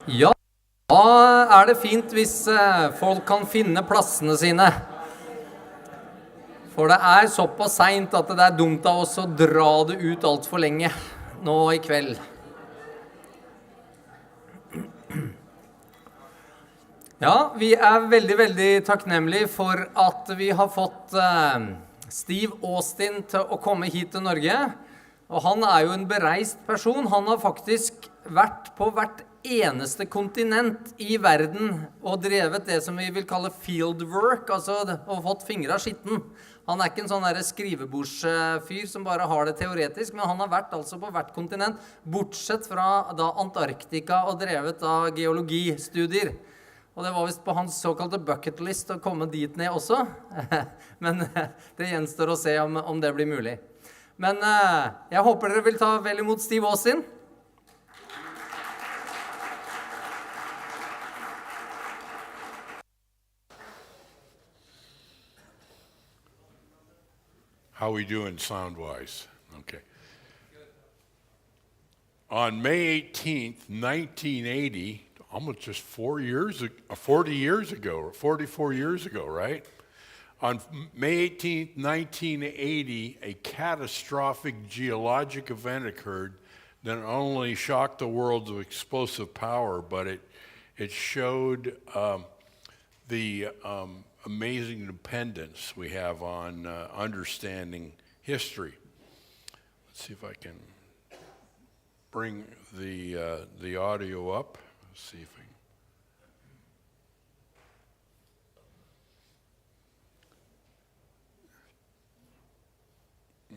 Ja, da det fint hvis folk kan finne plassene sine. For det såpass sent at det dumt av oss å dra det ut alt for lenge nå i kveld. Ja, vi veldig, veldig takknemlige for at vi har fått Steve Austin til å komme hit til Norge. Og han jo en bereist person. Han har faktisk vært på hvert eneste kontinent i verden og drevet det som vi vil kalle fieldwork, altså og fått fingra skitten. Han ikke en sånn der skrivebordsfyr som bare har det teoretisk, men han har vært altså på hvert kontinent, bortsett fra da Antarktika og drevet da geologistudier. Og det var vist på hans såkalte bucket list å komme dit ned også, men det gjenstår å se om det blir mulig. Men jeg håper dere vil ta vel imot Steve Austin. How we doing sound-wise? Okay. On May 18th, 1980, almost just 40 years ago, or 44 years ago, right? On May 18th, 1980, a catastrophic geologic event occurred that not only shocked the world of explosive power, but it showed the amazing dependence we have on understanding history. Let's see if I can bring the audio up. Let's see if I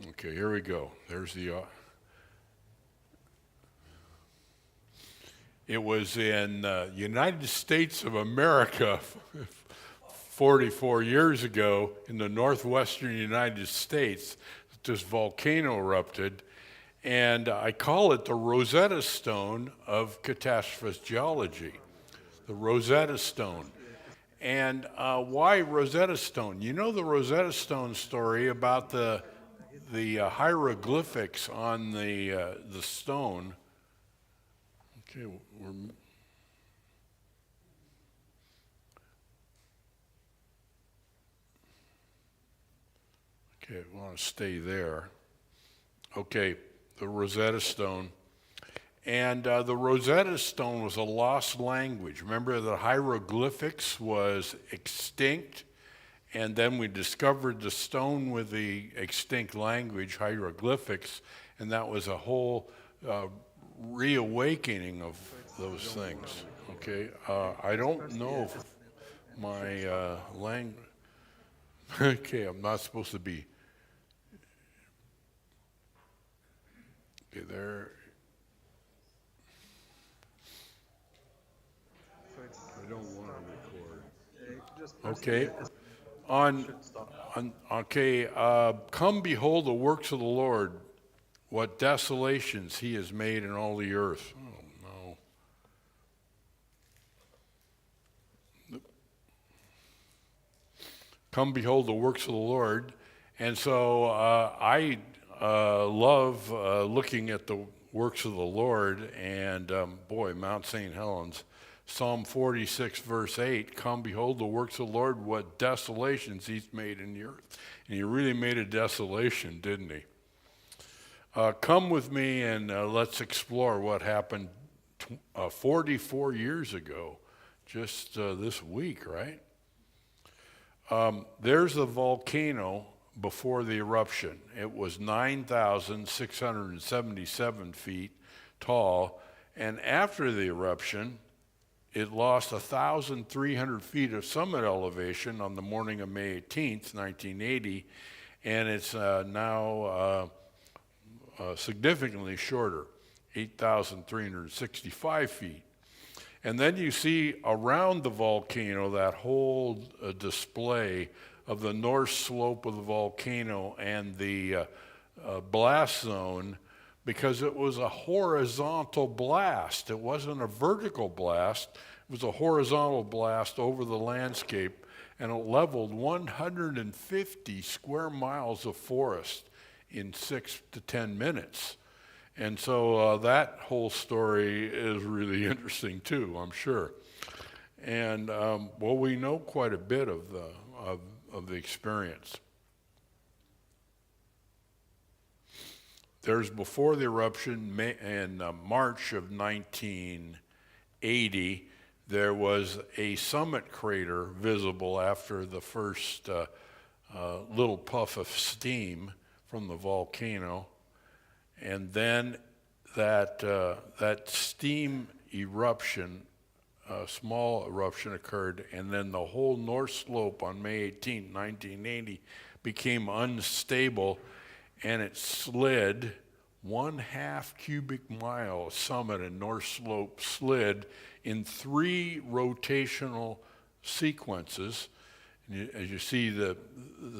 can. Okay, here we go. There's the. It was in United States of America. 44 years ago in the northwestern United States, this volcano erupted, and I call it the Rosetta Stone of catastrophic geology, the Rosetta Stone. And why Rosetta Stone? You know the Rosetta Stone story about the hieroglyphics on the stone. Okay, Okay, I want to stay there. Okay, the Rosetta Stone. And the Rosetta Stone was a lost language. Remember, the hieroglyphics was extinct, and then we discovered the stone with the extinct language, hieroglyphics, and that was a whole reawakening of those things. Okay, I don't know if my language. Okay, I'm not supposed to be. Okay, there. I don't want to record. Okay. Come behold the works of the Lord, what desolations he has made in all the earth. Oh, no. Come behold the works of the Lord. And so I love looking at the works of the Lord, and boy, Mount St. Helens, Psalm 46, verse 8, come behold the works of the Lord, what desolations he's made in the earth. And he really made a desolation, didn't he? Come with me and let's explore what happened 44 years ago, just this week, right? There's the volcano before the eruption. It was 9,677 feet tall, and after the eruption, it lost 1,300 feet of summit elevation on the morning of May 18th, 1980, and it's now significantly shorter, 8,365 feet. And then you see around the volcano that whole display of the north slope of the volcano and the blast zone, because it was a horizontal blast. It wasn't a vertical blast. It was a horizontal blast over the landscape, and it leveled 150 square miles of forest in 6 to 10 minutes. And so that whole story is really interesting too, I'm sure. And well, we know quite a bit of the experience. There's before the eruption in March of 1980, there was a summit crater visible after the first little puff of steam from the volcano. And then that steam eruption, a small eruption occurred, and then the whole north slope on May 18, 1980 became unstable, and it slid 1/2 cubic mile summit and north slope slid in 3 rotational sequences. And as you see, the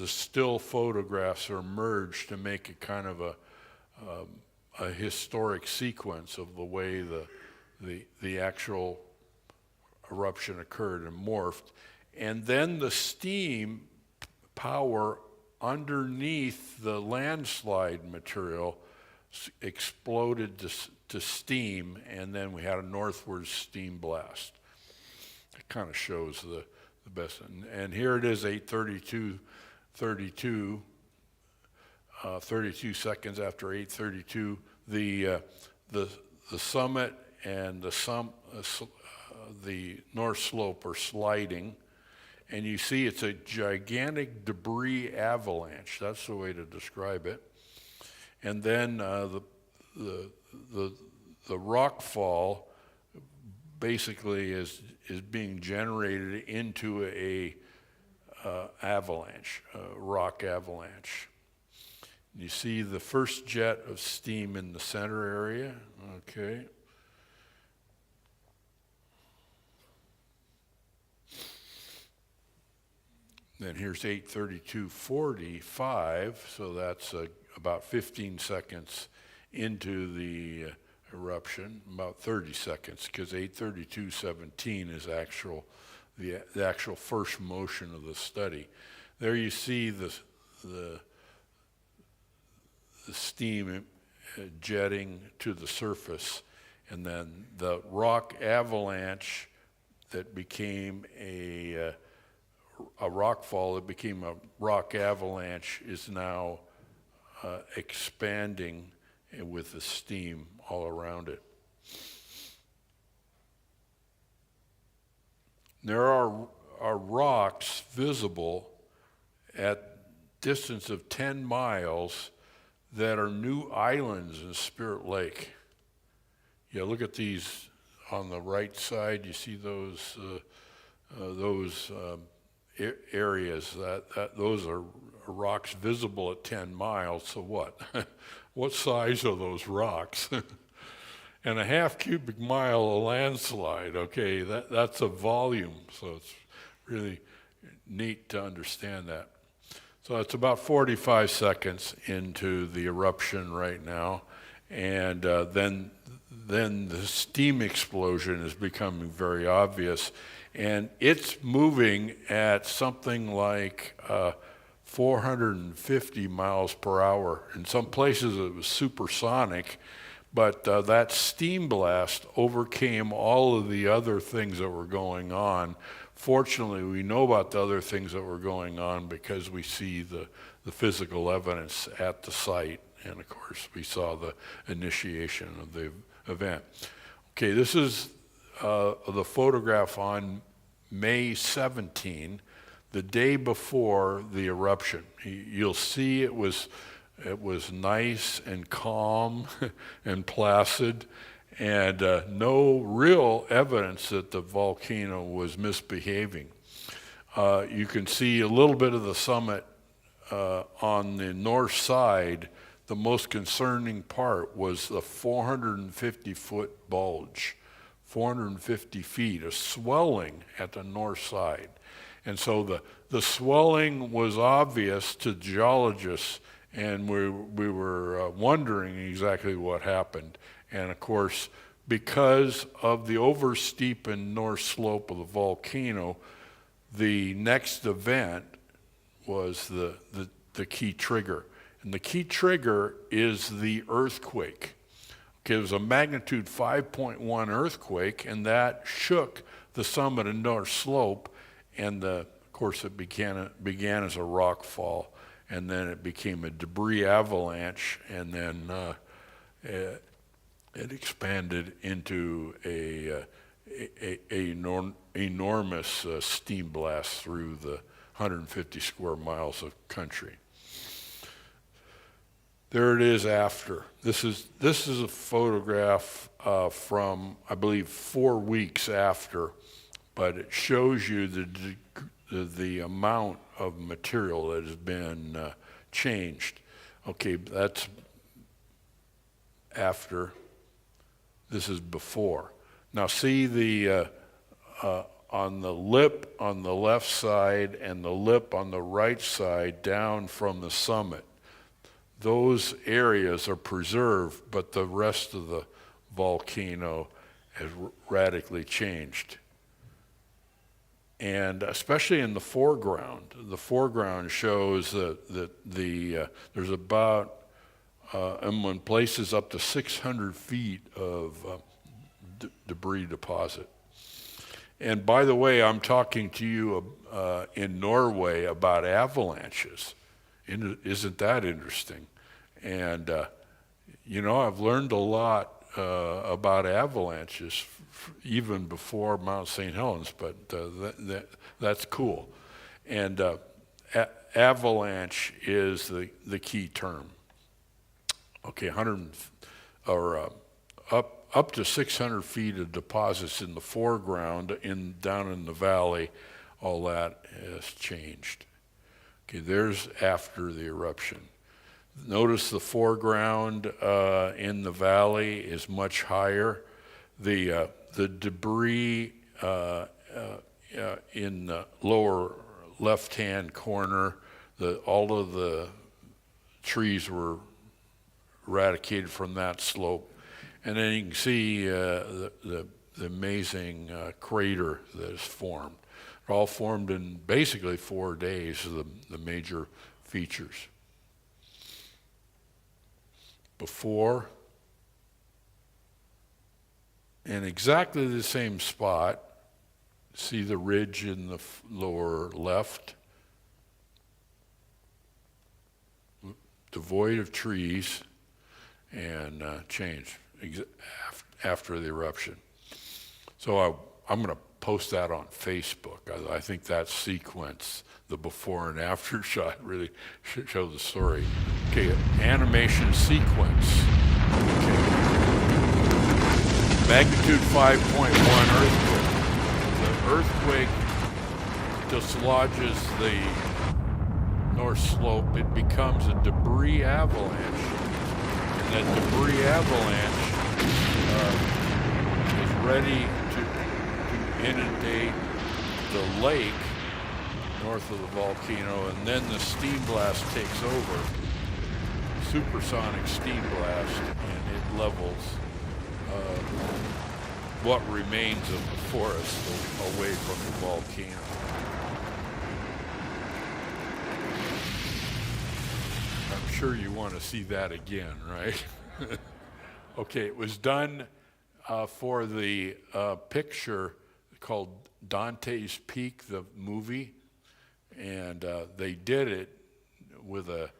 still photographs are merged to make it kind of a historic sequence of the way the actual eruption occurred and morphed. And then the steam power underneath the landslide material exploded to steam, and then we had a northward steam blast. It kind of shows the best. And here it is, 8:32, 32 seconds after 8:32. The summit and the north slope are sliding, and you see it's a gigantic debris avalanche. That's the way to describe it. And then the rock fall basically is being generated into a avalanche, a rock avalanche. You see the first jet of steam in the center area, okay. Then here's 8:32:45, so that's about 15 seconds into the eruption, about 30 seconds, because 8:32:17 is the actual first motion of the study. There you see the steam jetting to the surface, and then the rock avalanche that became a rock fall that became a rock avalanche is now expanding with the steam all around it. There are rocks visible at distance of 10 miles that are new islands in Spirit Lake. Yeah, look at these on the right side. You see those areas those are rocks visible at 10 miles. So what? What size are those rocks? And 1/2 cubic mile of landslide. Okay, that's a volume. So it's really neat to understand that. So it's about 45 seconds into the eruption right now, and then the steam explosion is becoming very obvious, and it's moving at something like 450 miles per hour. In some places it was supersonic, but that steam blast overcame all of the other things that were going on. Fortunately, we know about the other things that were going on because we see the physical evidence at the site, and of course we saw the initiation of the event. Okay, this is the photograph on May 17, the day before the eruption. You'll see it was nice and calm and placid, and no real evidence that the volcano was misbehaving. You can see a little bit of the summit on the north side. The most concerning part was the 450-foot bulge, 450 feet, a swelling at the north side. And so the swelling was obvious to geologists, and we were wondering exactly what happened. And of course, because of the oversteepened north slope of the volcano, the next event was the key trigger. And the key trigger is the earthquake. Okay, it was a magnitude 5.1 earthquake, and that shook the summit and north slope, and of course it began as a rock fall, and then it became a debris avalanche, and then it expanded into a enormous steam blast through the 150 square miles of country. There it is after. This is a photograph from, I believe, 4 weeks after, but it shows you the amount of material that has been changed. Okay, that's after. This is before. Now see the on the lip on the left side and the lip on the right side down from the summit. Those areas are preserved, but the rest of the volcano has radically changed. And especially in the foreground shows that there's about, in places, up to 600 feet of debris deposit. And by the way, I'm talking to you in Norway about avalanches. Isn't that interesting? And, I've learned a lot about avalanches even before Mount St. Helens, but that's cool. And avalanche is the key term. Okay, up to 600 feet of deposits in the foreground, down in the valley, all that has changed. Okay, there's after the eruption. Notice the foreground in the valley is much higher. The debris in the lower left-hand corner, all of the trees were eradicated from that slope. And then you can see the amazing crater that is formed. It all formed in basically 4 days, the major features. Before, in exactly the same spot, see the ridge in the lower left, devoid of trees, and change after the eruption. So I'm going to post that on Facebook. I think that sequence, the before and after shot, really shows the story. Okay, animation sequence. Okay. Magnitude 5.1 earthquake. The earthquake dislodges the north slope. It becomes a debris avalanche. And that debris avalanche is ready to inundate the lake north of the volcano, and then the steam blast takes over, supersonic steam blast, and it levels what remains of the forest away from the volcano. I'm sure you want to see that again, right? Okay, it was done for the picture called Dante's Peak, the movie, and they did it with a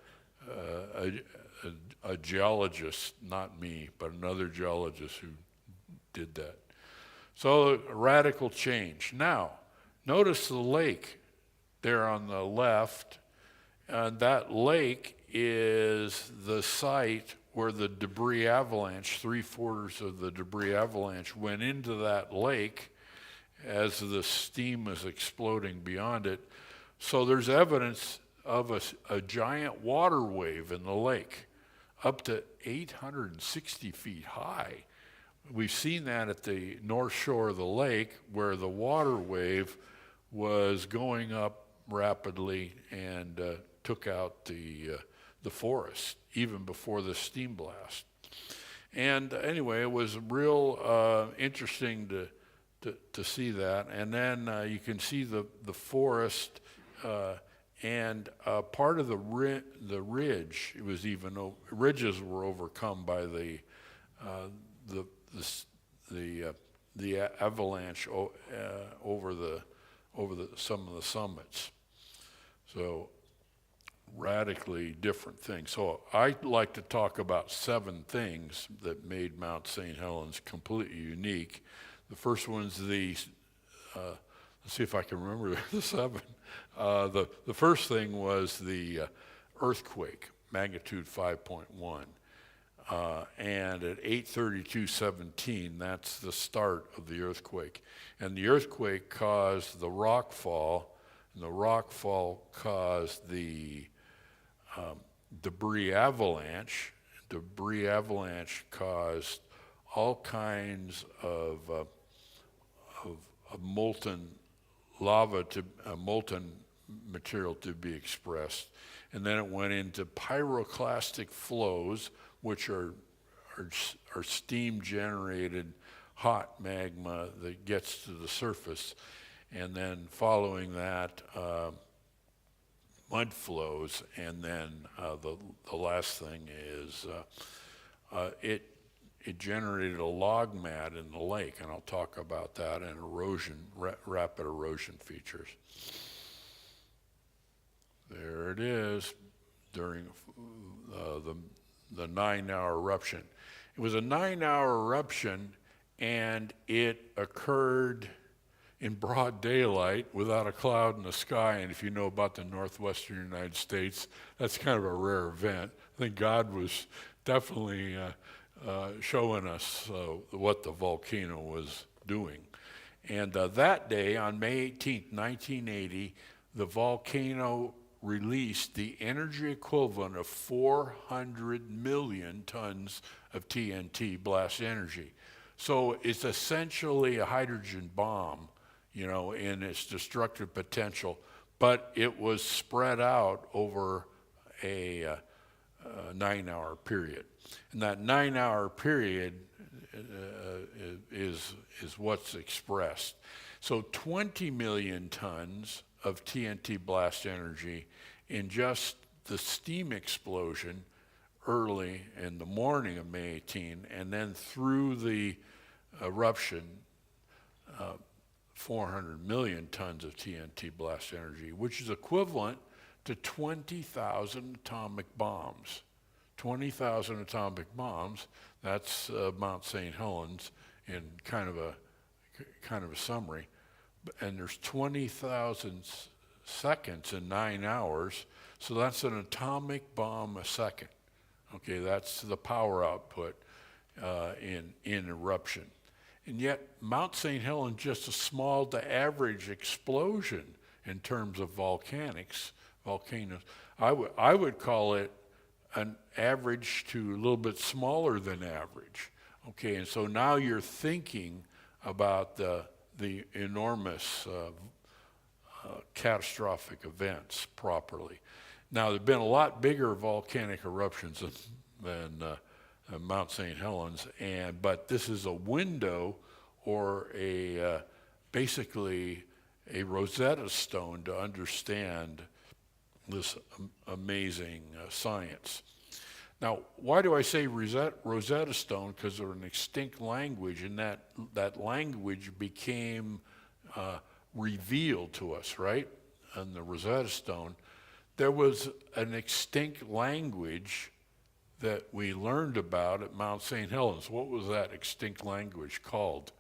geologist, not me, but another geologist who did that. So a radical change. Now, notice the lake there on the left. That lake is the site where the debris avalanche, 3/4 of the debris avalanche went into that lake as the steam was exploding beyond it. So there's evidence of a giant water wave in the lake, up to 860 feet high. We've seen that at the north shore of the lake, where the water wave was going up rapidly and took out the forest even before the steam blast. And anyway, it was real interesting to see that. And then you can see the forest and part of the ridge. It was even ridges were overcome by the the avalanche over some of the summits. So radically different things. So I'd like to talk about 7 things that made Mount St. Helens completely unique. The first one's let's see if I can remember the 7. The first thing was the earthquake, magnitude 5.1. And at 8:32:17, that's the start of the earthquake. And the earthquake caused the rock fall, and the rock fall caused the debris avalanche. Debris avalanche caused all kinds of molten lava, molten material to be expressed. And then it went into pyroclastic flows, which are steam-generated hot magma that gets to the surface. And then following that, mud flows. And then the last thing is it generated a log mat in the lake, and I'll talk about that, and rapid erosion features. There it is during the 9-hour eruption. It was a 9-hour eruption, and it occurred in broad daylight without a cloud in the sky. And if you know about the northwestern United States, that's kind of a rare event. I think God was definitely showing us what the volcano was doing. And that day, on May 18th, 1980, the volcano released the energy equivalent of 400 million tons of TNT blast energy. So it's essentially a hydrogen bomb, in its destructive potential, but it was spread out over a 9-hour period. And that 9-hour period is what's expressed. So 20 million tons of TNT blast energy in just the steam explosion early in the morning of May 18, and then through the eruption, 400 million tons of TNT blast energy, which is equivalent to 20,000 atomic bombs. 20,000 atomic bombs, that's Mount St. Helens in kind of a summary. And there's 20,000 seconds in 9 hours, so that's an atomic bomb a second. Okay, that's the power output in eruption. And yet, Mount St. Helens just a small to average explosion in terms of volcanoes. I would call it an average to a little bit smaller than average. Okay, and so now you're thinking about the enormous catastrophic events properly. Now, there have been a lot bigger volcanic eruptions than Mount St. Helens, but this is a window or basically a Rosetta Stone to understand this amazing science. Now, why do I say Rosetta Stone? Because they're an extinct language, and that language became revealed to us, right? On the Rosetta Stone, there was an extinct language that we learned about at Mount St. Helens. What was that extinct language called?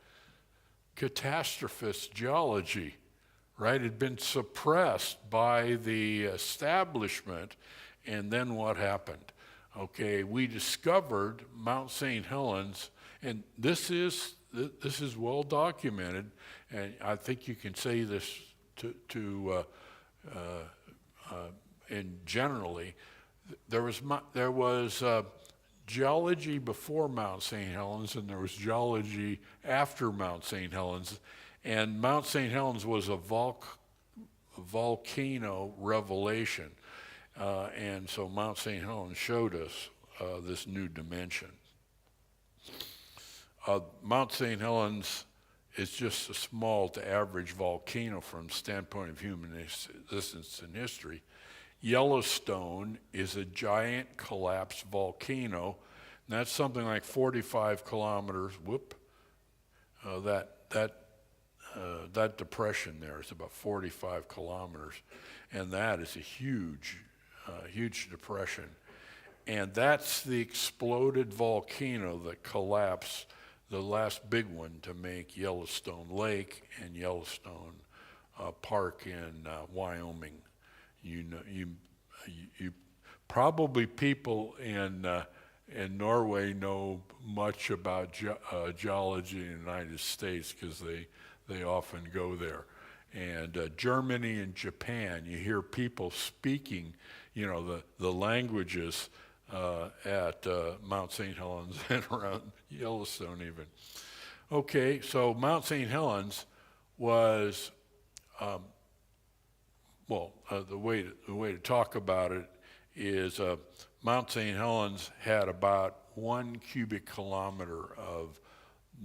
Catastrophist geology, right? It had been suppressed by the establishment, and then what happened? Okay, we discovered Mount St. Helens, and this is well documented, and I think you can say this and generally, there was geology before Mount St. Helens, and there was geology after Mount St. Helens, and Mount St. Helens was a volcano revelation. And so Mount St. Helens showed us this new dimension. Mount St. Helens is just a small to average volcano from the standpoint of human existence in history. Yellowstone is a giant collapsed volcano And that's something like 45 kilometers. That depression there is about 45 kilometers, and that is a huge depression. And that's the exploded volcano that collapsed, the last big one to make Yellowstone Lake and Yellowstone Park in Wyoming. You probably people in Norway know much about geology in the United States because they often go there. And Germany and Japan, you hear people speaking, the languages at Mount St. Helens and around Yellowstone even. Okay, so Mount St. Helens was, the way to talk about it is Mount St. Helens had about 1 cubic kilometer of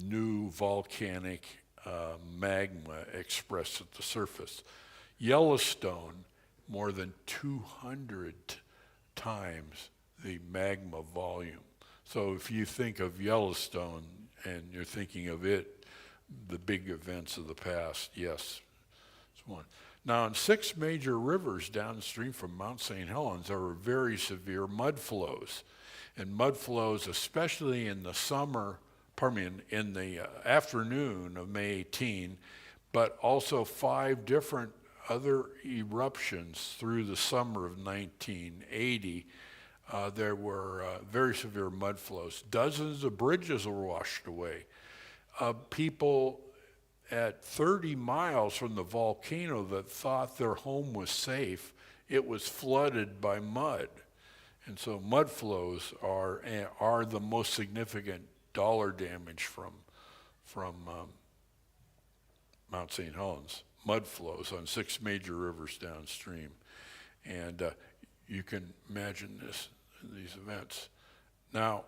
new volcanic magma expressed at the surface. Yellowstone, more than 200 times the magma volume. So if you think of Yellowstone and you're thinking of it, the big events of the past, yes, it's one. Now, in 6 major rivers downstream from Mount St. Helens, there were very severe mud flows. And mud flows, especially in the in the afternoon of May 18, but also 5 different other eruptions through the summer of 1980, there were very severe mud flows. Dozens of bridges were washed away. People at 30 miles from the volcano that thought their home was safe, it was flooded by mud. And so mud flows are the most significant dollar damage from Mount St. Helens. Mud flows on 6 major rivers downstream. And you can imagine these events. Now,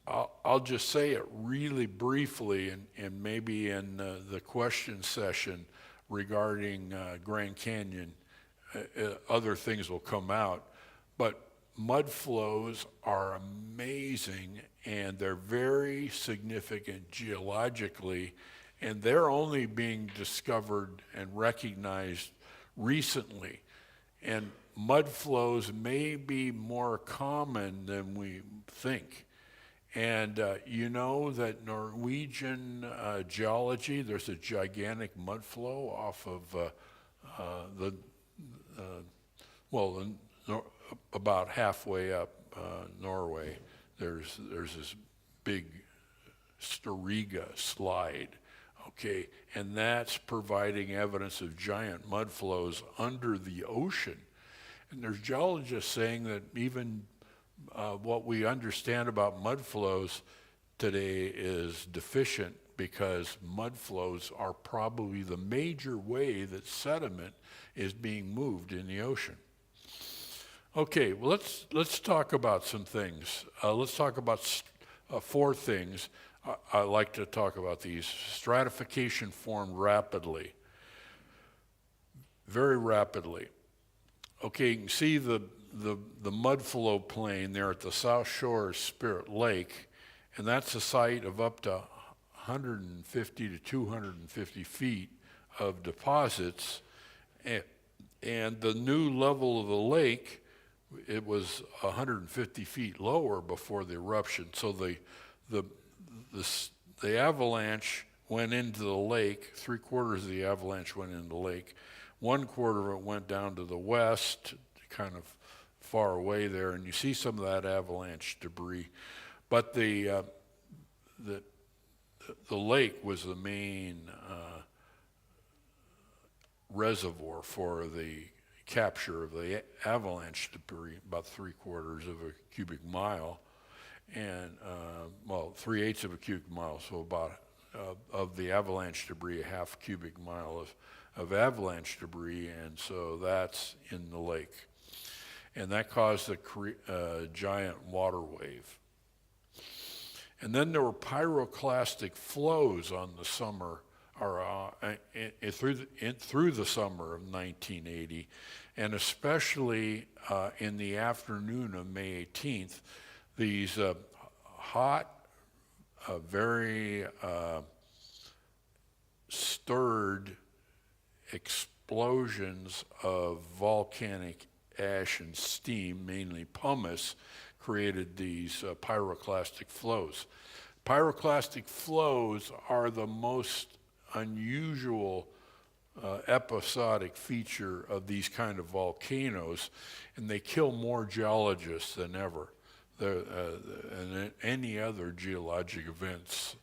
I'll just say it really briefly, and maybe in the question session regarding Grand Canyon, other things will come out. But mud flows are amazing, and they're very significant geologically, and they're only being discovered and recognized recently. And mud flows may be more common than we think. And you know that Norwegian geology, there's a gigantic mud flow off of about halfway up Norway. There's this big Storiga slide, okay? And that's providing evidence of giant mud flows under the ocean. And there's geologists saying that even what we understand about mud flows today is deficient because mud flows are probably the major way that sediment is being moved in the ocean. Okay, well, let's talk about some things. Let's talk about 4 things. I like to talk about these. Stratification formed rapidly, very rapidly. Okay, you can see the mud flow plain there at the south shore of Spirit Lake, and that's a site of up to 150 to 250 feet of deposits, and the new level of the lake, it was 150 feet lower before the eruption. So the avalanche went into the lake. 3/4 of the avalanche went into the lake. 1/4 of it went down to the west, kind of far away there, and you see some of that avalanche debris. But the lake was the main reservoir for the capture of the avalanche debris, about 3/4 of a cubic mile, and 3/8 of a cubic mile, so about of the avalanche debris, a half cubic mile of avalanche debris, and so that's in the lake. And that caused a giant water wave. And then there were pyroclastic flows on the through the summer of 1980, and especially in the afternoon of May 18th, these hot, very stirred explosions of volcanic ash and steam, mainly pumice, created these pyroclastic flows. Pyroclastic flows are the most unusual episodic feature of these kind of volcanoes, and they kill more geologists than ever. And any other geologic events,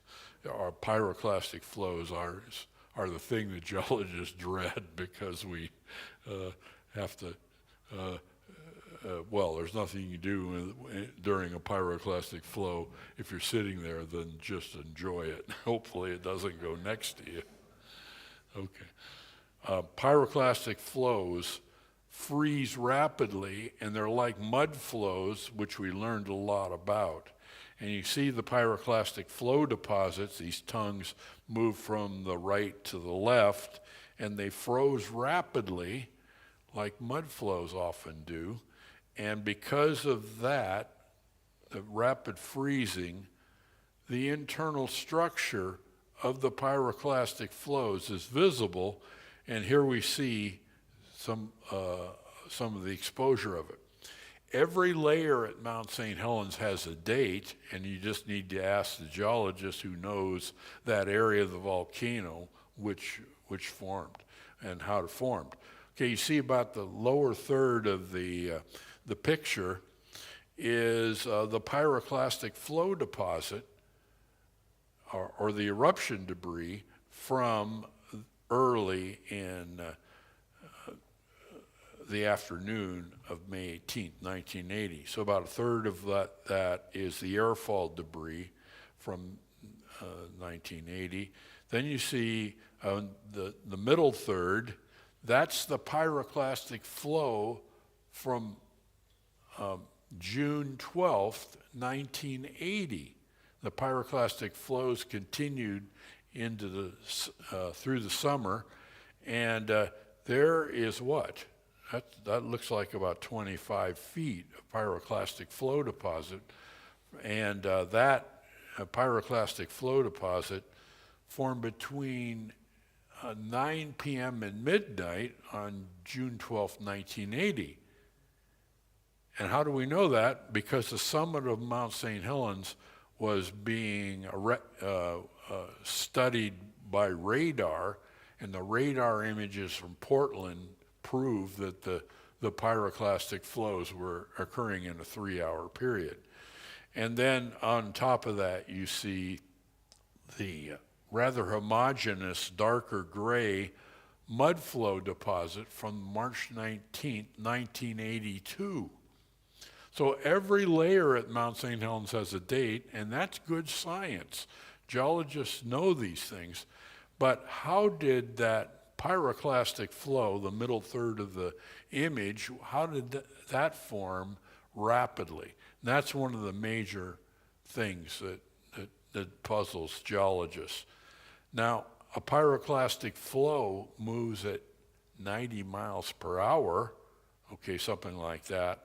our pyroclastic flows are the thing that geologists dread, because we have to, well, there's nothing you do during a pyroclastic flow if you're sitting there than just enjoy it. Hopefully it doesn't go next to you. Okay. Pyroclastic flows freeze rapidly, and they're like mud flows, which we learned a lot about. And you see the pyroclastic flow deposits, these tongues move from the right to the left, and they froze rapidly, like mud flows often do. And because of that, the rapid freezing, the internal structure of the pyroclastic flows is visible, and here we see some of the exposure of it. Every layer at Mount St. Helens has a date, and you just need to ask the geologist who knows that area of the volcano which formed and how it formed. Okay, you see about the lower third of the picture is the pyroclastic flow deposit or the eruption debris from early in the afternoon of May 18th, 1980. So about a third of that is the airfall debris from 1980. Then you see the middle third, that's the pyroclastic flow from June 12th, 1980. The pyroclastic flows continued into the through the summer, and there is what? That looks like about 25 feet of pyroclastic flow deposit, and that pyroclastic flow deposit formed between 9 p.m. and midnight on June 12, 1980. And how do we know that? Because the summit of Mount St. Helens was being studied by radar, and the radar images from Portland prove that the pyroclastic flows were occurring in a 3-hour period. And then on top of that, you see the rather homogeneous darker gray mud flow deposit from March 19, 1982. So every layer at Mount St. Helens has a date, and that's good science. Geologists know these things. But how did that pyroclastic flow, the middle third of the image, how did that form rapidly? And that's one of the major things that puzzles geologists. Now, a pyroclastic flow moves at 90 miles per hour, okay, something like that,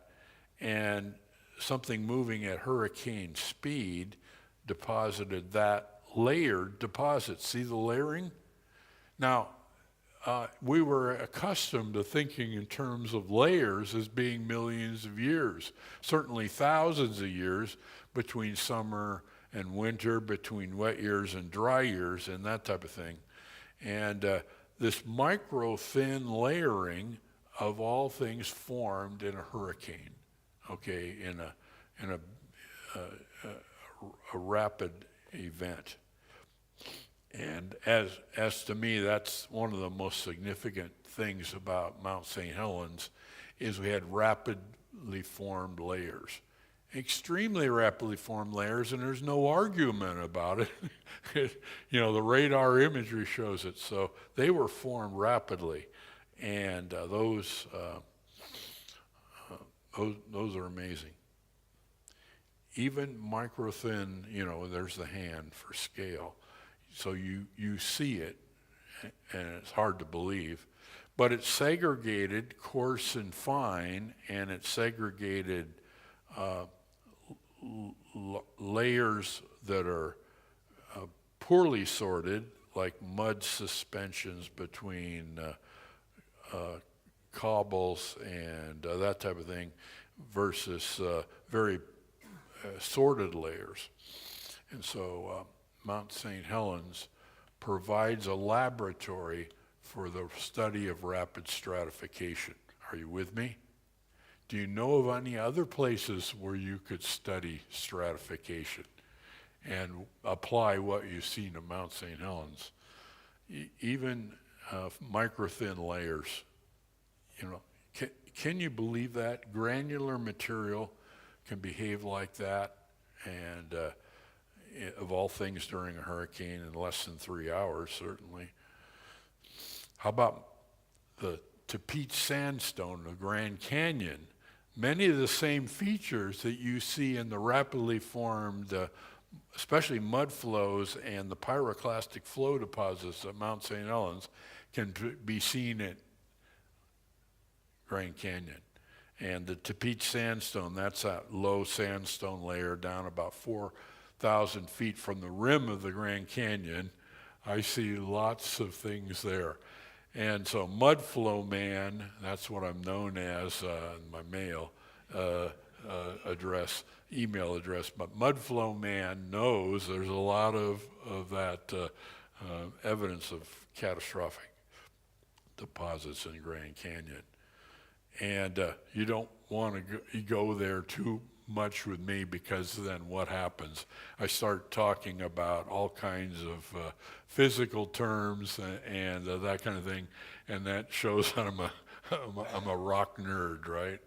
and something moving at hurricane speed deposited that layered deposit. See the layering? Now, we were accustomed to thinking in terms of layers as being millions of years, certainly thousands of years between summer and winter, between wet years and dry years, and that type of thing. And this micro-thin layering of all things formed in a hurricane, okay, in a rapid event. And as to me, that's one of the most significant things about Mount St. Helens, is we had rapidly formed layers. Extremely rapidly formed layers, and there's no argument about it. You know, the radar imagery shows it. So they were formed rapidly, and those are amazing. Even micro-thin, you know, there's the hand for scale. So you see it and it's hard to believe. But it's segregated coarse and fine, and it's segregated layers that are poorly sorted, like mud suspensions between cobbles and that type of thing, versus very sorted layers. And so Mount St. Helens provides a laboratory for the study of rapid stratification. Are you with me? Do you know of any other places where you could study stratification and apply what you've seen at Mount St. Helens? Even microthin layers. You know, can you believe that? Granular material can behave like that, and of all things during a hurricane in less than 3 hours, certainly. How about the Tepic sandstone of Grand Canyon? Many of the same features that you see in the rapidly formed, especially mud flows and the pyroclastic flow deposits at Mount St. Helens can be seen at Grand Canyon. And the Tepic sandstone, that's that low sandstone layer down about 4,000 feet from the rim of the Grand Canyon. I see lots of things there. And so Mudflow Man, that's what I'm known as in my mail email address, but Mudflow Man knows there's a lot of that evidence of catastrophic deposits in Grand Canyon. And you don't want to go there too much with me, because then what happens? I start talking about all kinds of physical terms and that kind of thing, and that shows that I'm a rock nerd, right?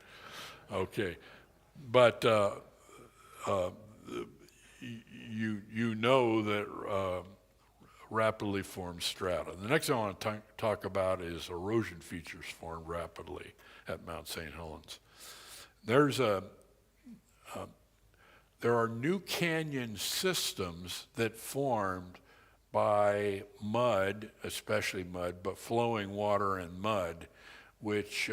Okay, but you know that rapidly formed strata. The next thing I want to talk about is erosion features formed rapidly at Mount St. Helens. There are new canyon systems that formed by mud, especially mud, but flowing water and mud, which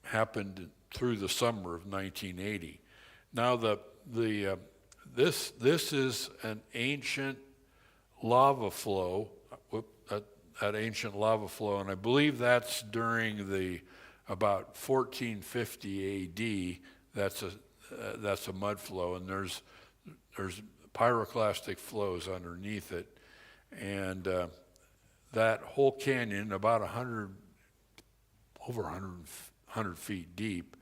happened through the summer of 1980. Now this is an ancient lava flow, that ancient lava flow, and I believe that's during about 1450 AD. That's a mud flow, and there's pyroclastic flows underneath it, and that whole canyon, about 100 feet deep,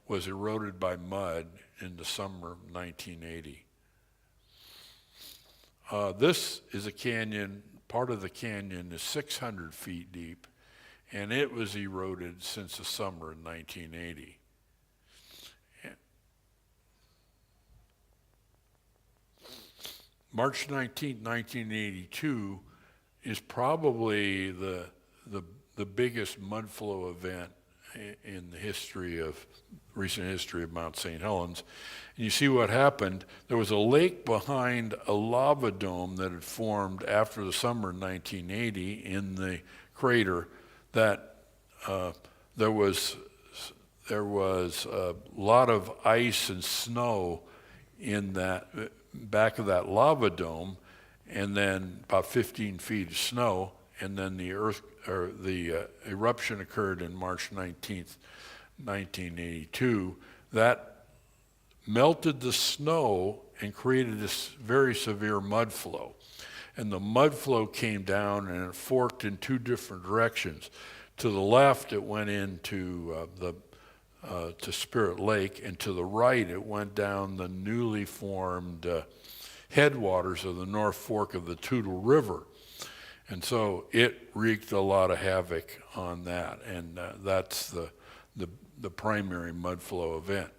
was eroded by mud in the summer of 1980. This is a canyon. Part of the canyon is 600 feet deep, and it was eroded since the summer of 1980. March 19, 1982 is probably the biggest mud flow event in the recent history of Mount St. Helens. And you see what happened. There was a lake behind a lava dome that had formed after the summer of 1980 in the crater, that there was a lot of ice and snow in that back of that lava dome, and then about 15 feet of snow, and then the eruption occurred in March 19th, 1982. That melted the snow and created this very severe mud flow. And the mud flow came down and it forked in two different directions. To the left, it went into to Spirit Lake, and to the right, it went down the newly formed headwaters of the North Fork of the Toutle River. And so it wreaked a lot of havoc on that, and that's the primary mud flow event.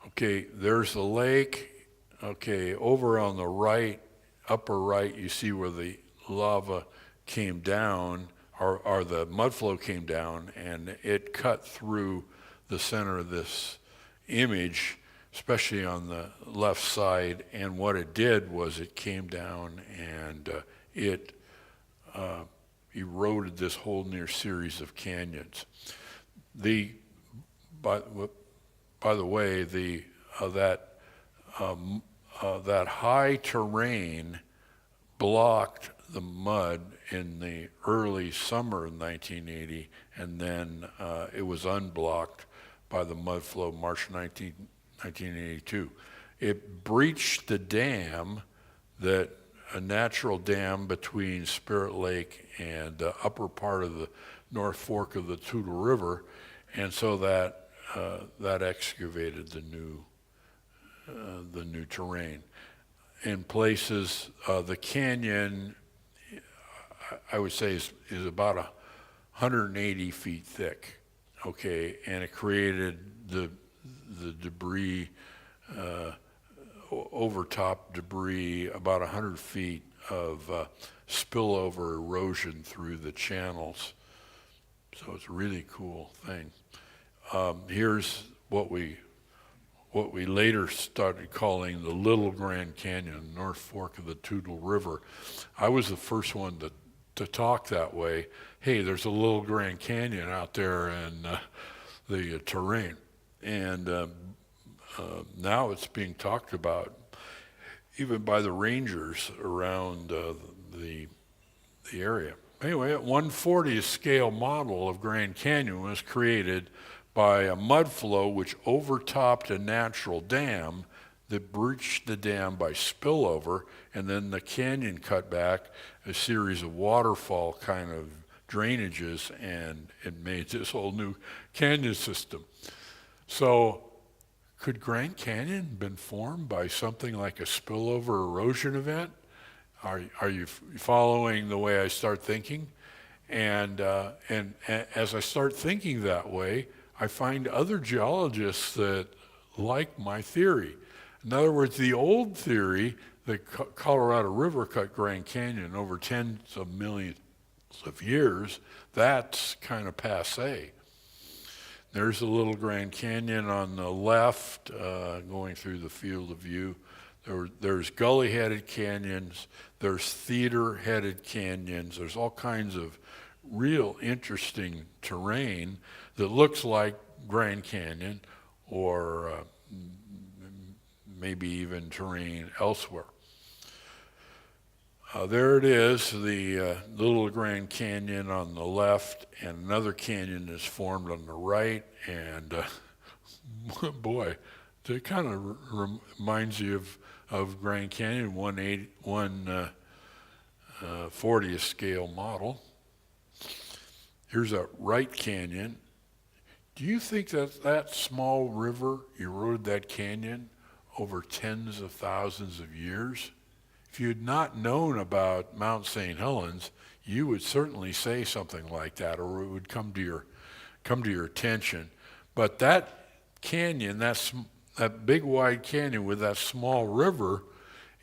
Okay, there's the lake. Okay, over on the right, upper right, you see where the lava came down, or the mud flow came down, and it cut through the center of this image especially on the left side. And what it did was it came down and it eroded this whole near series of canyons. By the way, that high terrain blocked the mud in the early summer of 1980, and then it was unblocked by the mud flow March 1982. It breached the dam, a natural dam between Spirit Lake and the upper part of the North Fork of the Toutle River, and so that excavated the new terrain. In places, the canyon, I would say, is about 180 feet thick, okay, and it created the debris, overtop debris, about 100 feet of spillover erosion through the channels. So it's a really cool thing. Here's what we later started calling the Little Grand Canyon, North Fork of the Toutle River. I was the first one to talk that way. Hey, there's a Little Grand Canyon out there in the terrain. And now it's being talked about even by the rangers around the area. Anyway, a 1/40th scale model of Grand Canyon was created by a mud flow which overtopped a natural dam that breached the dam by spillover, and then the canyon cut back a series of waterfall kind of drainages, and it made this whole new canyon system. So could Grand Canyon been formed by something like a spillover erosion event? Are you following the way I start thinking? And as I start thinking that way, I find other geologists that like my theory. In other words, the old theory that Colorado River cut Grand Canyon over tens of millions of years, that's kind of passé. There's a Little Grand Canyon on the left going through the field of view. There's gully-headed canyons, there's theater-headed canyons, there's all kinds of real interesting terrain that looks like Grand Canyon or maybe even terrain elsewhere. There it is, the Little Grand Canyon on the left, and another canyon is formed on the right, and boy, it kind of reminds you of Grand Canyon, 1/40th scale model. Here's a right canyon. Do you think that small river eroded that canyon over tens of thousands of years? If you had not known about Mount St. Helens, you would certainly say something like that, or it would come to your attention. But that canyon, that big wide canyon with that small river,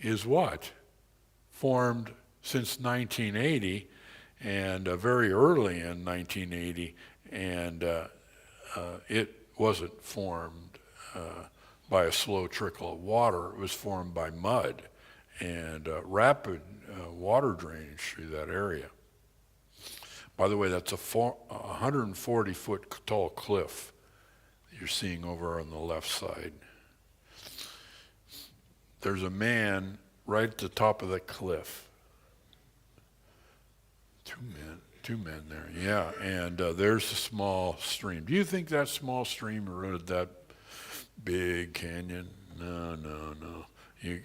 is what? Formed since 1980, and very early in 1980, and it wasn't formed by a slow trickle of water. It was formed by mud and rapid water drainage through that area. By the way, that's a 140-foot tall cliff that you're seeing over on the left side. There's a man right at the top of the cliff. Two men there, yeah, and there's a small stream. Do you think that small stream eroded that big canyon? No.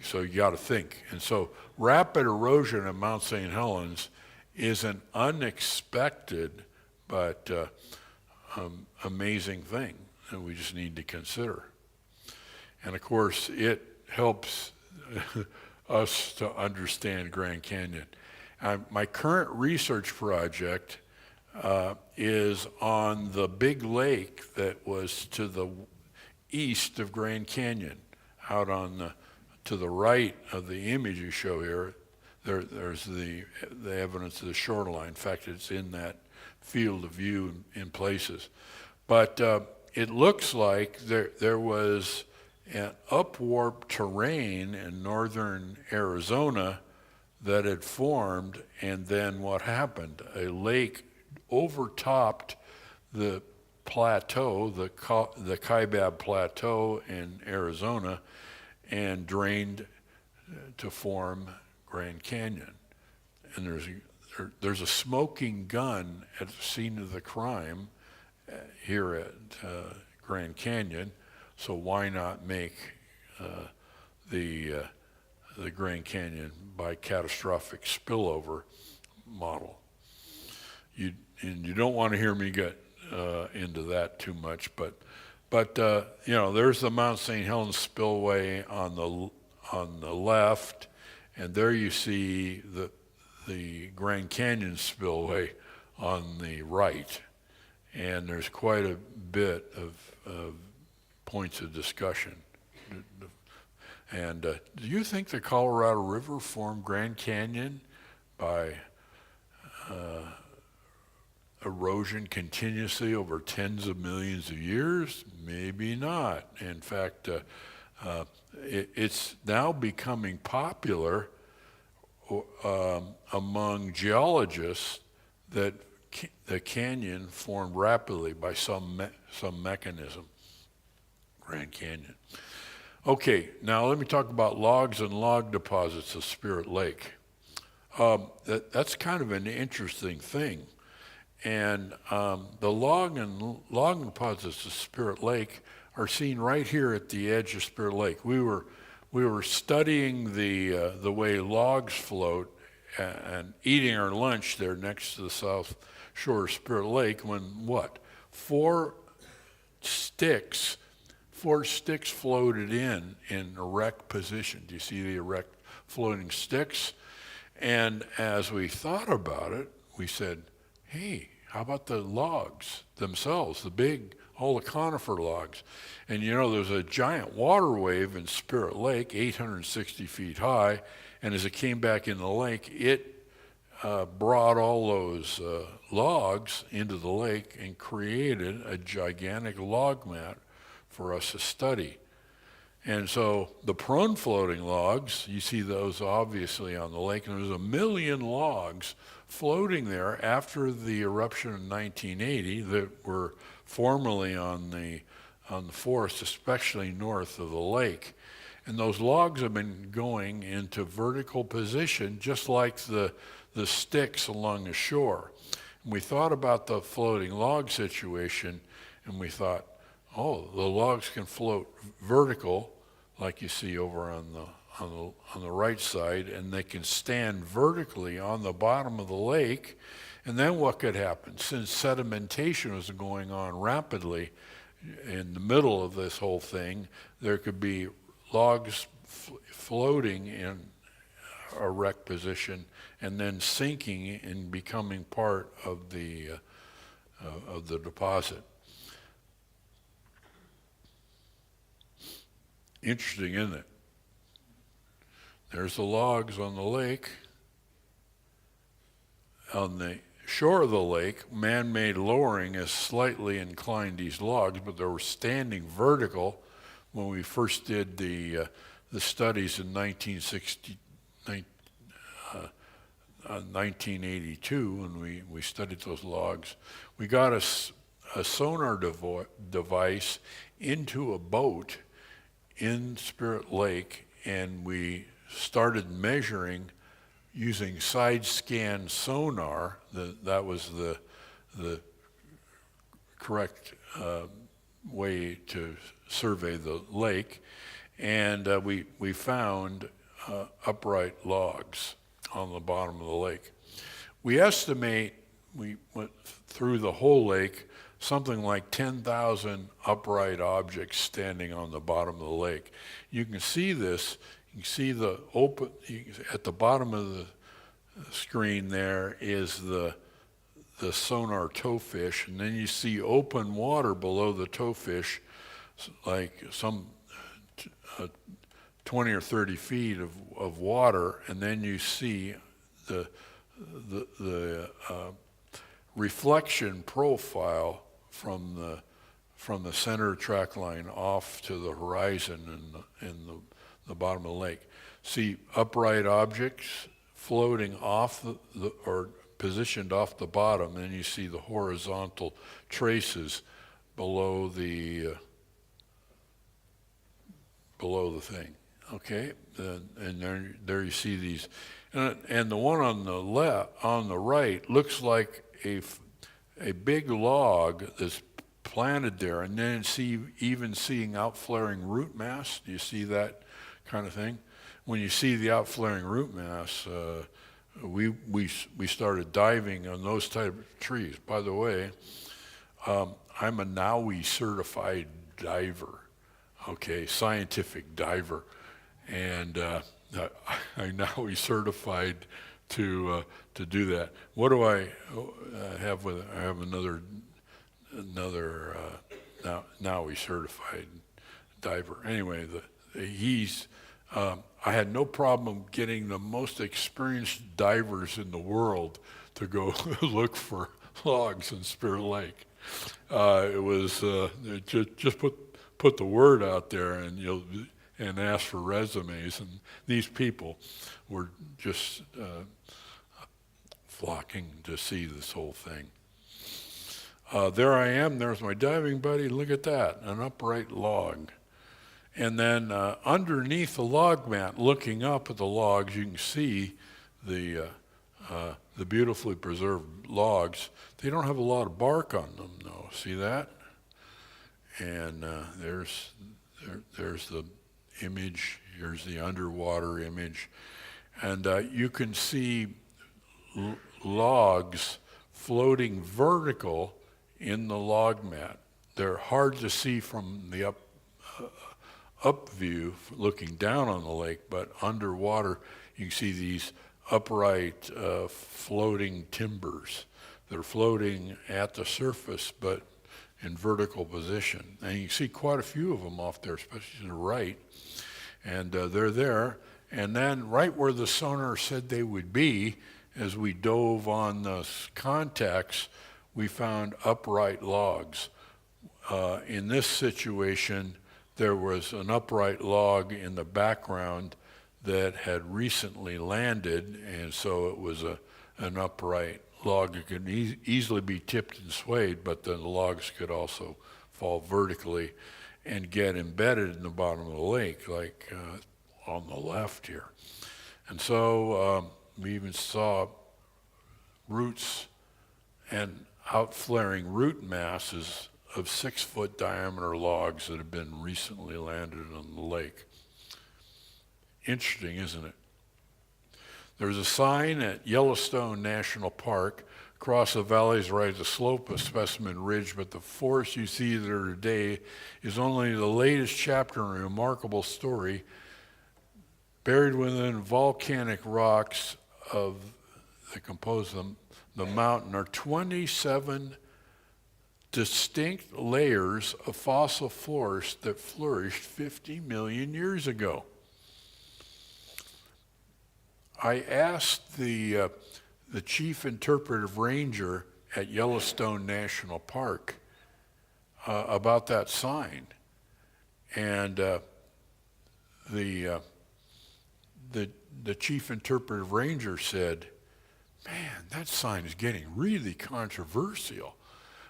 So you got to think. And so rapid erosion at Mount St. Helens is an unexpected but amazing thing that we just need to consider. And of course, it helps us to understand Grand Canyon. My current research project is on the big lake that was to the east of Grand Canyon, out on to the right of the image you show here. There's the evidence of the shoreline. In fact, it's in that field of view in places. But it looks like there was an upwarp terrain in northern Arizona that had formed, and then what happened? A lake overtopped the plateau, the Kaibab Plateau in Arizona, and drained to form Grand Canyon. And there's a smoking gun at the scene of the crime here at Grand Canyon, so why not make the Grand Canyon by catastrophic spillover model? You don't want to hear me get into that too much, but there's the Mount St. Helens spillway on the left, and there you see the Grand Canyon spillway on the right, and there's quite a bit of points of discussion. And do you think the Colorado River formed Grand Canyon by erosion continuously over tens of millions of years? Maybe not. In fact, it's now becoming popular among geologists that the canyon formed rapidly by some mechanism, Grand Canyon. Okay, now let me talk about logs and log deposits of Spirit Lake. That's kind of an interesting thing. And the log deposits of Spirit Lake are seen right here at the edge of Spirit Lake. We were studying the way logs float and eating our lunch there next to the south shore of Spirit Lake when four sticks floated in erect position. Do you see the erect floating sticks? And as we thought about it, we said, hey, how about the logs themselves, all the conifer logs? And there's a giant water wave in Spirit Lake, 860 feet high, and as it came back in the lake, it brought all those logs into the lake and created a gigantic log mat for us to study. And so the prone floating logs, you see those obviously on the lake, and there's 1 million logs floating there after the eruption in 1980 that were formerly on the forest, especially north of the lake. And those logs have been going into vertical position, just like the sticks along the shore. And we thought about the floating log situation, and we thought, oh, the logs can float vertical, like you see over on the right side, and they can stand vertically on the bottom of the lake. And then what could happen? Since sedimentation was going on rapidly in the middle of this whole thing, there could be logs floating in erect position and then sinking and becoming part of the deposit. Interesting, isn't it? There's the logs on the lake. On the shore of the lake, man-made lowering has slightly inclined these logs, but they were standing vertical when we first did the studies in 1982, when we studied those logs. We got a sonar device into a boat in Spirit Lake, and we started measuring using side scan sonar. That was the correct way to survey the lake, and we found upright logs on the bottom of the lake. We estimate, we went through the whole lake, something like 10,000 upright objects standing on the bottom of the lake. You can see this. You can see at the bottom of the screen there is the sonar towfish, and then you see open water below the towfish, like some 20 or 30 feet of water, and then you see the reflection profile from from the center track line off to the horizon in the bottom of the lake. See upright objects floating off or positioned off the bottom, and you see the horizontal traces below the thing. Okay, and there you see these, and the one on the right looks like a big log that's planted there, and then even seeing outflaring root mass. Do you see that kind of thing? When you see the outflaring root mass, we started diving on those type of trees. By the way, I'm a NAUI certified diver, okay, scientific diver, and I'm NAUI certified to do that. What do I have with it? I have another NAUI certified diver. Anyway, I had no problem getting the most experienced divers in the world to go look for logs in Spirit Lake. It was just put the word out there, and ask for resumes, and these people were just flocking to see this whole thing. There I am, there's my diving buddy, look at that, an upright log. And then underneath the log mat, looking up at the logs, you can see the beautifully preserved logs. They don't have a lot of bark on them, though. See that? And there's the image. Here's the underwater image, and you can see logs floating vertical in the log mat. They're hard to see from the up view, looking down on the lake, but underwater you can see these upright floating timbers. They're floating at the surface, but in vertical position. And you can see quite a few of them off there, especially to the right. And they're there. And then right where the sonar said they would be, as we dove on the contacts, we found upright logs. In this situation, there was an upright log in the background that had recently landed, and so it was an upright log. It could easily be tipped and swayed, but then the logs could also fall vertically and get embedded in the bottom of the lake, like on the left here. And so we even saw roots and outflaring root masses of 6-foot diameter logs that have been recently landed on the lake. Interesting, isn't it? There's a sign at Yellowstone National Park. Across the valleys rise the slope of Specimen Ridge, but the forest you see there today is only the latest chapter in a remarkable story. Buried within volcanic rocks that compose the mountain are 27 distinct layers of fossil forest that flourished 50 million years ago. I asked the chief interpretive ranger at Yellowstone National Park about that sign, and the chief interpretive ranger said, "Man, that sign is getting really controversial.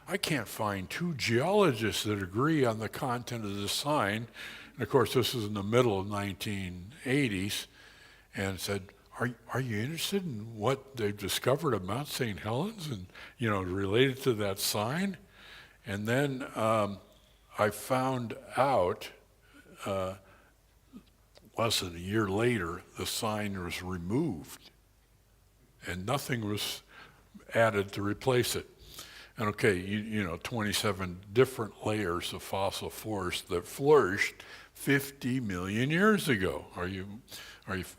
I can't find two geologists that agree on the content of the sign." And of course, this was in the middle of 1980s, and said, Are you interested in what they've discovered at Mount St. Helens and, related to that sign? And then I found out less than a year later, the sign was removed and nothing was added to replace it. And okay, 27 different layers of fossil forest that flourished 50 million years ago. Are you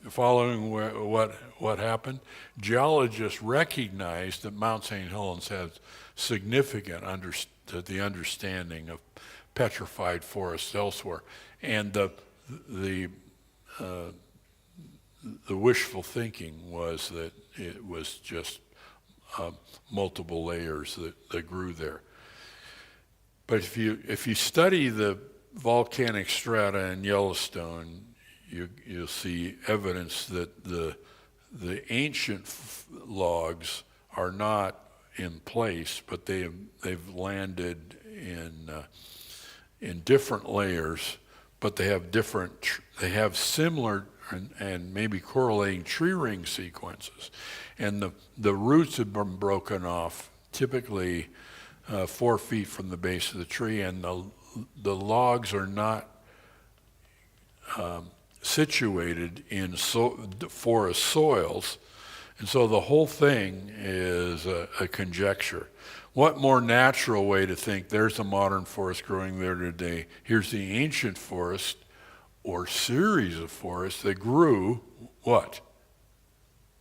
following what happened? Geologists recognized that Mount St. Helens has significant the understanding of petrified forests elsewhere, and the wishful thinking was that it was just multiple layers that grew there. But if you study the volcanic strata in Yellowstone, you'll see evidence that the ancient logs are not in place, but they've landed in different layers, but they have similar and maybe correlating tree ring sequences, and the roots have been broken off, typically 4 feet from the base of the tree, and the logs are not situated in forest soils, and so the whole thing is a conjecture. What more natural way to think there's a modern forest growing there today? Here's the ancient forest or series of forests that grew, what?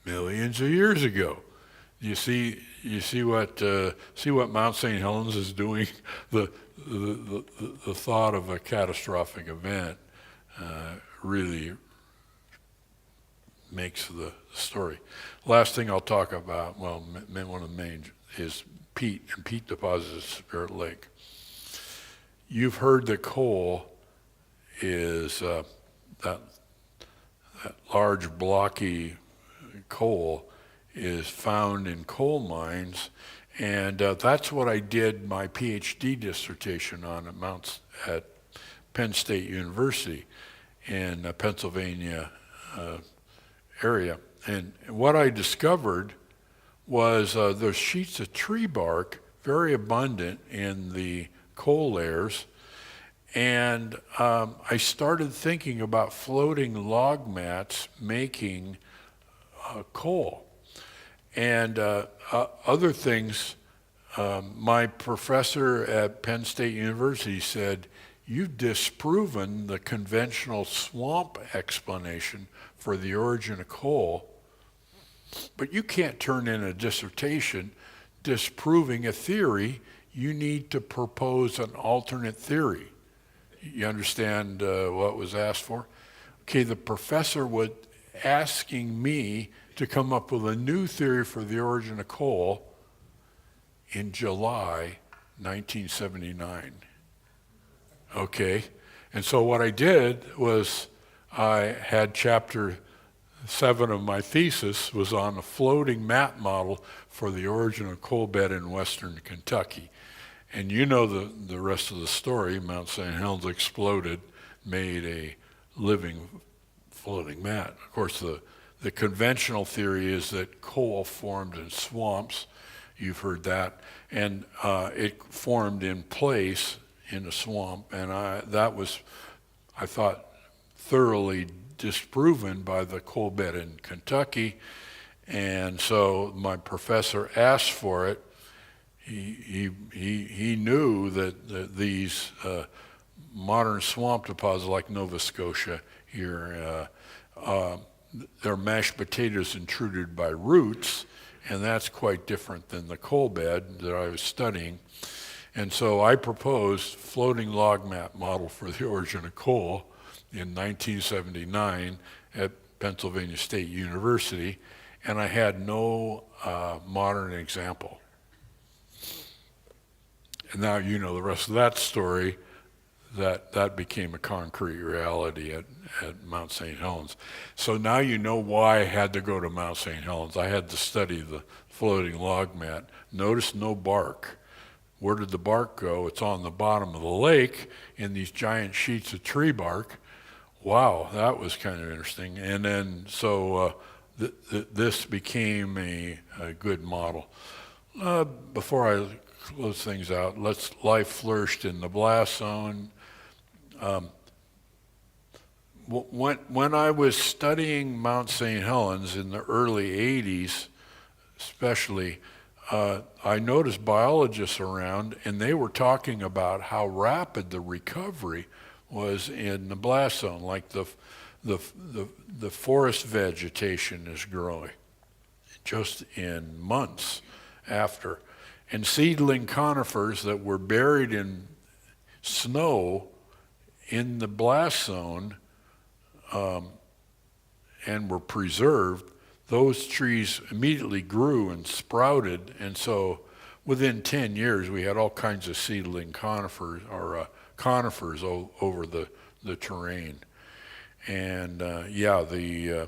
Millions of years ago. You see what Mount St. Helens is doing. The thought of a catastrophic event really makes the story. Last thing I'll talk about, well, one of the main is peat and peat deposits at Spirit Lake. You've heard that coal is that large blocky coal is found in coal mines, and that's what I did my PhD dissertation on at Penn State University in Pennsylvania area. And what I discovered was there's sheets of tree bark, very abundant in the coal layers, and I started thinking about floating log mats making coal. And other things, my professor at Penn State University said, you've disproven the conventional swamp explanation for the origin of coal, but you can't turn in a dissertation disproving a theory. You need to propose an alternate theory. You understand what was asked for? Okay, the professor was asking me to come up with a new theory for the origin of coal in July 1979. Okay, and so what I did was I had chapter 7 of my thesis was on a floating mat model for the origin of coal bed in western Kentucky. And you know the rest of the story. Mount St. Helens exploded, made a living floating mat. Of course, the conventional theory is that coal formed in swamps. You've heard that. And it formed in place in a swamp. And that was, I thought, thoroughly disproven by the coal bed in Kentucky. And so my professor asked for it. He knew that these modern swamp deposits like Nova Scotia here, they're mashed potatoes intruded by roots, and that's quite different than the coal bed that I was studying. And so I proposed floating log mat model for the origin of coal in 1979 at Pennsylvania State University, and I had no modern example. And now you know the rest of that story, that became a concrete reality at Mount St. Helens. So now you know why I had to go to Mount St. Helens. I had to study the floating log mat. Notice no bark. Where did the bark go? It's on the bottom of the lake in these giant sheets of tree bark. Wow, that was kind of interesting. And then so this became a good model. Before I close things out, life flourished in the blast zone. When I was studying Mount St. Helens in the early 80s, especially, I noticed biologists around, and they were talking about how rapid the recovery was in the blast zone, like the forest vegetation is growing just in months after. And seedling conifers that were buried in snow in the blast zone and were preserved, those trees immediately grew and sprouted. And so within 10 years, we had all kinds of seedling conifers over the terrain. And the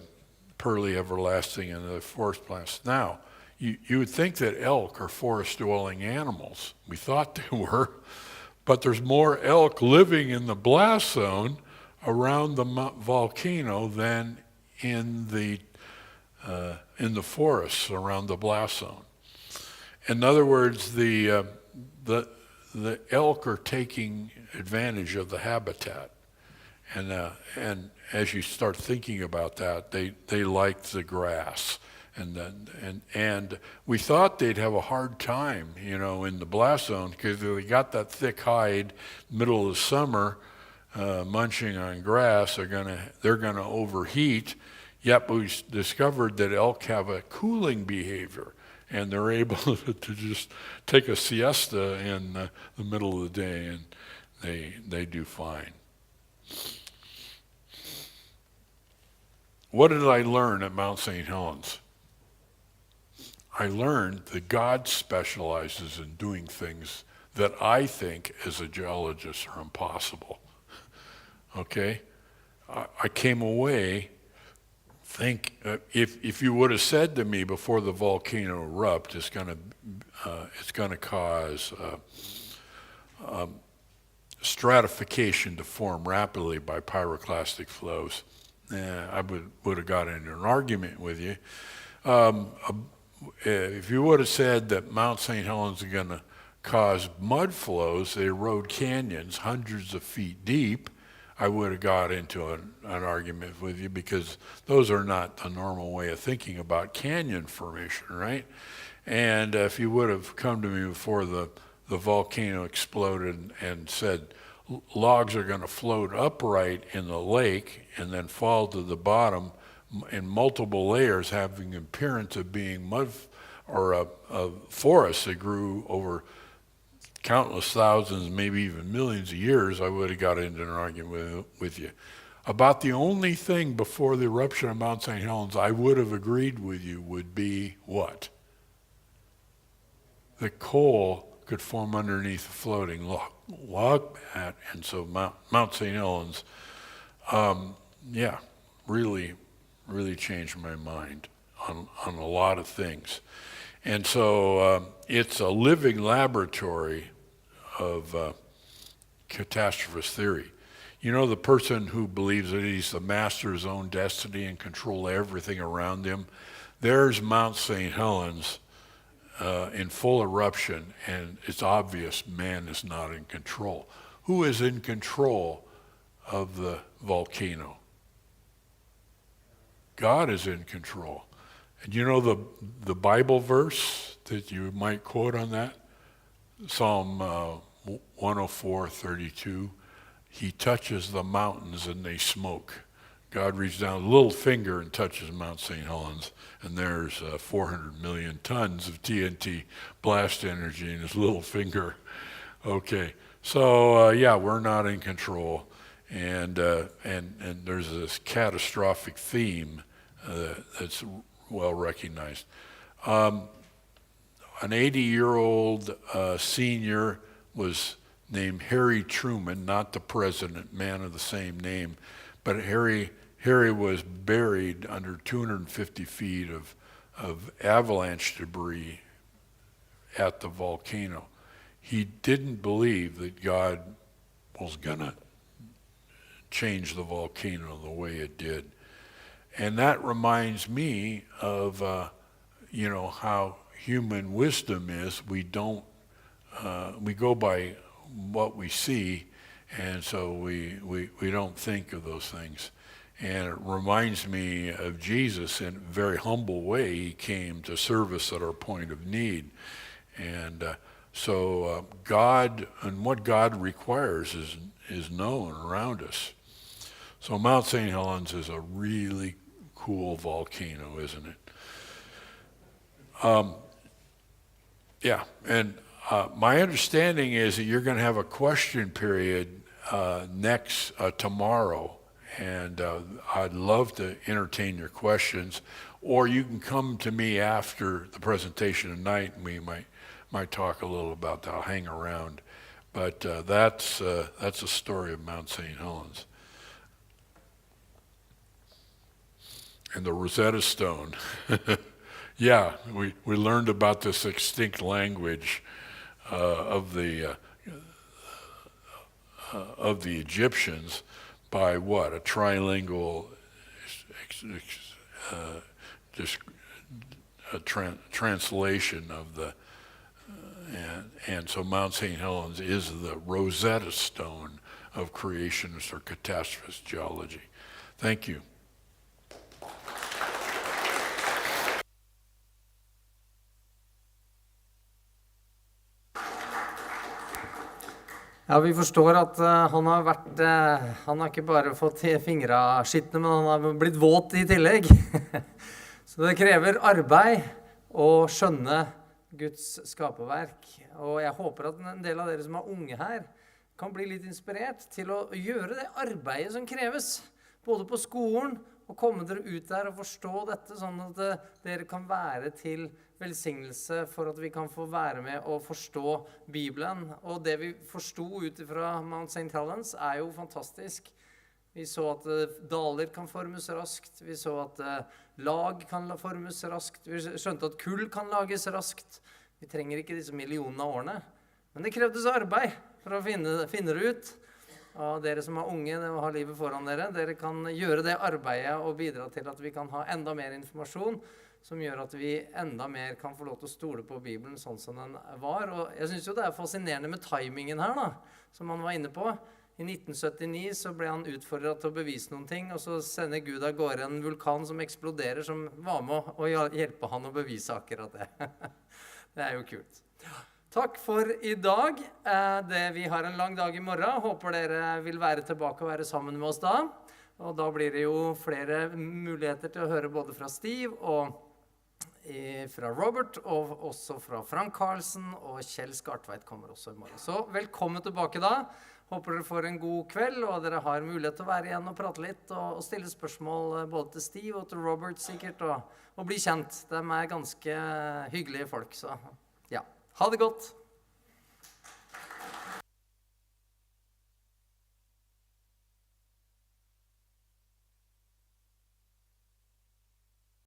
pearly everlasting and the forest plants. Now, you would think that elk are forest-dwelling animals. We thought they were, but there's more elk living in the blast zone around the volcano than in the forests around the blast zone. In other words, the elk are taking advantage of the habitat, and as you start thinking about that, they like the grass, and we thought they'd have a hard time, in the blast zone, because they got that thick hide, middle of the summer, munching on grass. They're gonna overheat. Yet we discovered that elk have a cooling behavior, and they're able to just take a siesta in the middle of the day, and they do fine. What did I learn at Mount St. Helens? I learned that God specializes in doing things that I think as a geologist are impossible. Okay? I came away if you would have said to me before the volcano erupt, it's going to cause stratification to form rapidly by pyroclastic flows, I would have got into an argument with you. If you would have said that Mount St. Helens is going to cause mud flows that erode canyons hundreds of feet deep, I would have got into an argument with you, because those are not the normal way of thinking about canyon formation, right? And if you would have come to me before the volcano exploded and said logs are going to float upright in the lake and then fall to the bottom in multiple layers, having an appearance of being mud or a forest that grew over countless thousands, maybe even millions of years, I would have got into an argument with you. About the only thing before the eruption of Mount St. Helens I would have agreed with you would be what? That coal could form underneath a floating log mat, and so Mount St. Helens, really changed my mind on a lot of things. And so it's a living laboratory of catastrophist theory. The person who believes that he's the master of his own destiny and control everything around him, there's Mount St. Helens in full eruption, and it's obvious man is not in control. Who is in control of the volcano? God is in control. And the Bible verse that you might quote on that? Psalm 104:32. He touches the mountains and they smoke. God reaches down a little finger and touches Mount St. Helens, and there's 400 million tons of TNT blast energy in his little finger. Okay, so we're not in control, and there's this catastrophic theme that's well recognized. An 80-year-old senior was named Harry Truman, not the president, man of the same name, but Harry was buried under 250 feet of avalanche debris at the volcano. He didn't believe that God was going to change the volcano the way it did. And that reminds me of, how human wisdom is. We go by what we see, and so we don't think of those things. And it reminds me of Jesus in a very humble way. He came to serve us at our point of need. And so God, and what God requires is known around us. So Mount St. Helens is a really cool volcano, isn't it? And my understanding is that you're going to have a question period tomorrow, and I'd love to entertain your questions, or you can come to me after the presentation tonight, and we might talk a little about that. I'll hang around. But that's a story of Mount St. Helens. And the Rosetta Stone. Yeah, we learned about this extinct language of the Egyptians by what? A trilingual translation of the, and so Mount St. Helens is the Rosetta Stone of creationist or catastrophist geology. Thank you. Ja, vi forstår at han har ikke bare fått fingra skittene, men han har blitt våt I tillegg. Så det krever arbeid å skjønne Guds skaperverk. Og jeg håper at en del av dere som unge her kan bli litt inspirert til å gjøre det arbeidet som kreves, både på skolen og komme dere ut der og forstå dette, sånn at dere kan være til velsignelse for at vi kan få være med og forstå Bibelen. Og det vi forstod ut fra Mount St. Helens jo fantastisk. Vi så at daler kan formes raskt, vi så at lag kan formes raskt, vi skjønte at kull kan lages raskt. Vi trenger ikke disse millionene av årene, men det krevdes arbeid for å finne det ut. Og dere som unge og har livet foran dere kan gjøre det arbeidet og bidra til at vi kan ha enda mer informasjon, som gjør at vi enda mer kan få lov til å stole på Bibelen sånn som den var. Og jeg synes jo det fascinerende med timingen her da, som han var inne på. I 1979 så ble han utfordret til å bevise noen ting, og så sender Gud av gårde en vulkan som eksploderer, som var med å hjelpe han å bevise akkurat det. Det jo kult. Takk for I dag. Vi har en lang dag I morgen. Håper dere vil være tilbake og være sammen med oss da. Og da blir det jo flere muligheter til å høre både fra Steve og fra Robert, og også fra Frank Carlsen, og Kjell Skartveit kommer også I morgen. Så velkommen tilbake da. Håper dere får en god kveld, og dere har mulighet til å være igjen og prate litt, og stille spørsmål både til Steve og til Robert sikkert, og bli kjent. De ganske hyggelige folk, så ja. Ha det godt!